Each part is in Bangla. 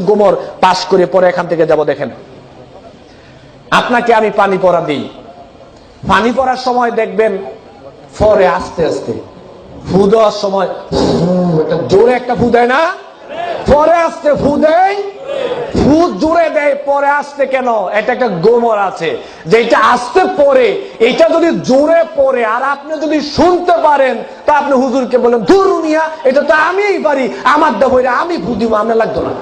গোমর পাশ করে পরে এখান থেকে যাব। দেখেন, আপনাকে আমি পানি পড়া দিই, পানি পড়ার সময় দেখবেন পরে আস্তে আস্তে ফু দেওয়ার সময় জোরে একটা ফু দেয় না, পরে আস্তে ফু দেয়, ফু জোরে দেয় পরে আসতে। কেন? এটা একটা গোমর আছে যেটা আসতে পরে, এটা যদি জোরে পড়ে আর আপনি যদি শুনতে পারেন তা আপনি হুজুরকে বলেন, ধুর মিয়া এটা তো আমিই পারি, আমার দেবো, আমি ফু দিব, আপনার লাগতো না।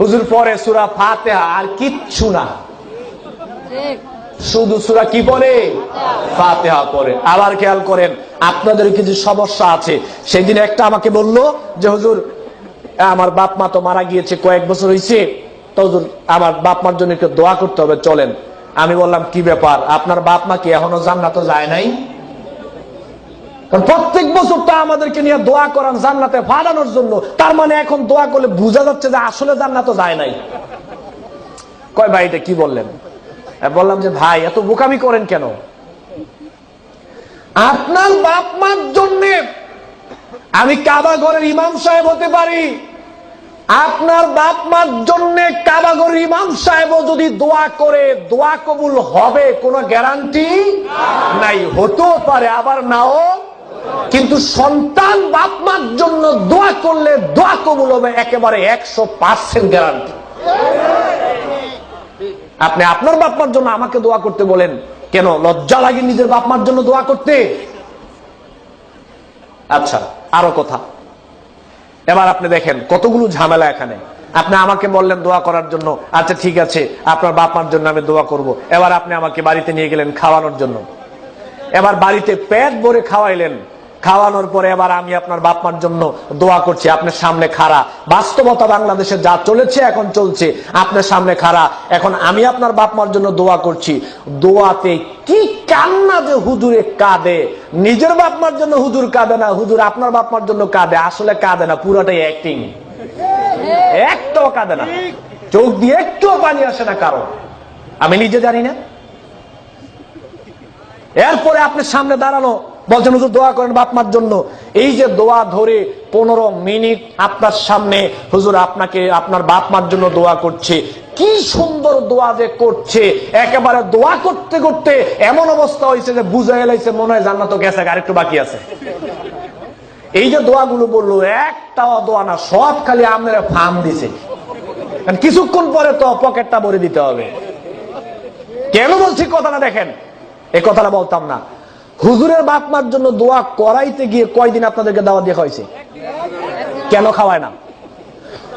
হুজুর পরে সূরা ফাতিহা আর কিচ্ছু না, শুধু সূরা কি পড়ে? ফাতিহা পড়ে। আবার খেয়াল করেন, আপনাদের কিছু সমস্যা আছে। সেদিন একটা আমাকে বললো যে হুজুর আমার বাপ মা তো মারা গিয়েছে, কয়েক বছর হয়েছে, তো হুজুর আমার বাপ মার জন্য একটু দোয়া করতে হবে, চলেন। আমি বললাম কি ব্যাপার, আপনার বাপ মা কি এখনো জান্নাতে যায় নাই? প্রত্যেক বছর তো আমাদেরকে নিয়ে দোয়া করান জান্নাতে ফাটানোর জন্য, তার মানে এখন দোয়া করলে বোঝা যাচ্ছে যে আসলে জান্নাতে যায় নাই। কয় ভাই এটা কি বললেন? বললাম যে ভাই এত বোকামি করেন কেন? আপনার বাপ মার জন্য আমি কাবা ঘরের ইমাম সাহেব হতে পারি, আপনার বাপ মার জন্য কাবা ঘরের ইমাম সাহেব যদি দোয়া করে দোয়া কবুল হবে কোনো গ্যারান্টি নাই। হতেও পারে আবার নাও, কিন্তু সন্তান বাপ মার জন্য দোয়া করলে দোয়া কবুল হবে একেবারে 100% গ্যারান্টি। আপনি আপনার বাপ মার জন্য আমাকে দোয়া করতে বলেন কেন? লজ্জা লাগে নিজের বাপ মার জন্য দোয়া করতে? আচ্ছা, আরো কথা, এবার আপনি দেখেন কতগুলো ঝামেলা এখানে। আপনি আমাকে বললেন দোয়া করার জন্য, আচ্ছা ঠিক আছে আপনার বাপ মার জন্য আমি দোয়া করব। এবার আপনি আমাকে বাড়িতে নিয়ে গেলেন খাওয়ানোর জন্য, এবার বাড়িতে পেট ভরে খাওয়াইলেন, খাওয়ানোর পরে এবার আমি আপনার বাপ মার জন্য দোয়া করছি, আপনার সামনে খাড়া। বাস্তবতা বাংলাদেশে যা চলেছে এখন চলছে, আপনার সামনে খাড়া, এখন আমি আপনার বাপ মার জন্য দোয়া করছি। দোয়াতে কি কান্না যে হুজুরে কাঁদে, নিজের বাপ মার জন্য হুজুর কাঁদে না, হুজুর আপনার বাপ মার জন্য কাঁদে। আসলে কাঁদে না, পুরোটাই অ্যাক্টিং, একটাও কাঁদে না, চোখ দিয়ে একটুও পানি আসে না কারো, আমি নিজে জানি না। এরপরে আপনার সামনে দাঁড়ানো বলছেন হুজুর দোয়া করেন বাপ মার জন্য। এই যে দোয়া ধরে 15 মিনিট আপনার সামনে হুজুর আপনাকে আপনার বাপ মার জন্য দোয়া করছে, কি সুন্দর দোয়া যে করছে, একেবারে দোয়া করতে করতে এমন অবস্থা হয়েছে যে বুঝা গেলাইছে মনে হয় জান্নাত গেছে, আরেকটু বাকি আছে। এই যে দোয়াগুলো বললো একটাও দোয়া না, সব খালি আপনারা ফার্ম দিছে, কিছুক্ষণ পরে তো পকেটটা ভরে দিতে হবে। কেন বলছি কথাটা দেখেন, এই কথাটা বলতাম না। হুজুরের বাপ মার জন্য দোয়া করাইতে গিয়ে কয়দিন আপনাদেরকে দাওয়াত দেওয়া হয়েছে? কেন খাওয়ায় না?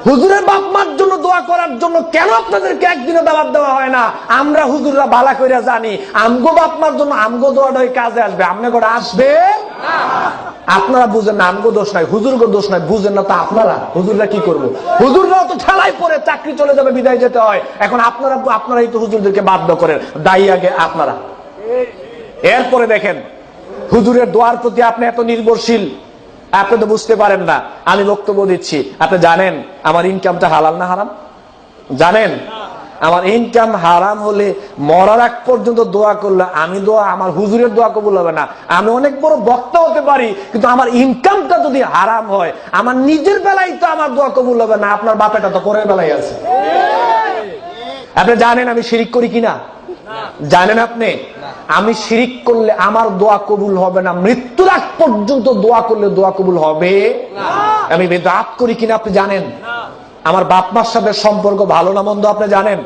হুজুরের বাপ মার জন্য দোয়া করার জন্য কেন আপনাদেরকে একদিনে দাওয়াত দেওয়া হয় না? আমরা হুজুররা ভালো করে জানি আমগো বাপ মার জন্য আমগো দোয়াটাই কাজে আসবে, আমনে করে আসবে না। আপনারা বুঝেন না, আমগো দোষ নাই, হুজুরগো দোষ নাই, বুঝেন না তো আপনারা। হুজুররা কি করবো? হুজুররাও তো ঠেলায় পরে চাকরি চলে যাবে, বিদায় যেতে হয়। এখন আপনারাই তো হুজুরদেরকে বাধ্য করেন, দায়ী আগে আপনারা। এরপরে দেখেন হুজুরের দোয়ার প্রতি আপনি এত নির্ভরশীল, আপনি তো বুঝতে পারেন না। আমি বক্তব্য দিচ্ছি, আপনি জানেন আমার ইনকামটা হালাল না হারাম? জানেন আমার ইনকাম হারাম হলে মরার আগ পর্যন্ত দোয়া করলে আমি দোয়া, আমার হুজুরের দোয়া কবুল হবে না। আমি অনেক বড় বক্তা হতে পারি, কিন্তু আমার ইনকামটা যদি হারাম হয়, আমার নিজের বেলায় তো আমার দোয়া কবুল হবে না, আপনার বাপেটা তো পরের বেলায় আছে। আপনি জানেন আমি শিরিক করি কিনা? জানেন আপনি আমি শিরিক করলে আমার দোয়া কবুল হবে না, মৃত্যুর আগ পর্যন্ত দোয়া করলে দোয়া কবুল হবে না। আমি বিদআত করি কিনা আপনি জানেন? আমার বাপ মার সাথে সম্পর্ক ভালো না মন্দ আপনি জানেন?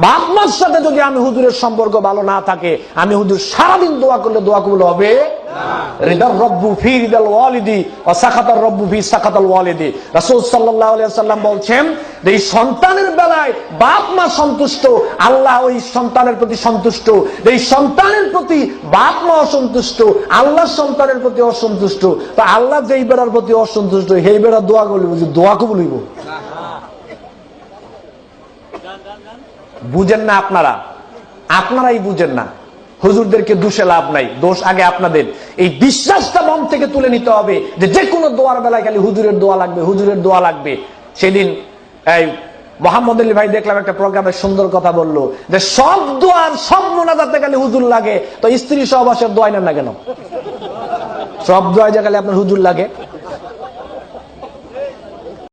বাপ মার সাথে যদি আমি হুজুরের সম্পর্ক ভালো না থাকে, আমি হুজুর সারাদিন দোয়া করলে দোয়া কবুল হবে না। রিদার রব্বু ফি রিদাল ওয়ালিদি ওয়া সাখাতার রব্বু ফি সাখাতাল ওয়ালিদি। রাসূল সাল্লাল্লাহু আলাইহি ওয়াসাল্লাম বলছেন যে এই সন্তানের বেলায় বাপ মা সন্তুষ্ট, আল্লাহ ওই সন্তানের প্রতি সন্তুষ্ট। এই সন্তানের প্রতি বাপ মা অসন্তুষ্ট, আল্লাহ সন্তানের প্রতি অসন্তুষ্ট। তো আল্লাহ যেই বেড়ার প্রতি অসন্তুষ্ট, সেই বেড়া দোয়া করলে বুঝি দোয়া কবুল হইব? বুঝেন না আপনারা, আপনারাই বুঝেন না। হুজুরদেরকে দোষে লাভ নাই, দোষ আগে আপনাদের। এই বিশ্বাসটা মন থেকে তুলে নিতে হবে যে যে কোনো দোয়ার বেলায় খালি হুজুরের দোয়া লাগবে, হুজুরের দোয়া লাগবে। সেদিন এই মোহাম্মদ আলী ভাই দেখলাম একটা প্রোগ্রামে সুন্দর কথা বললো যে সব দোয়ার সব মোনাজাতে খালি হুজুর লাগে, তো স্ত্রী সহবাসের দোয়া নেন না কেন? সব দোয়া যে খালি আপনার হুজুর লাগে।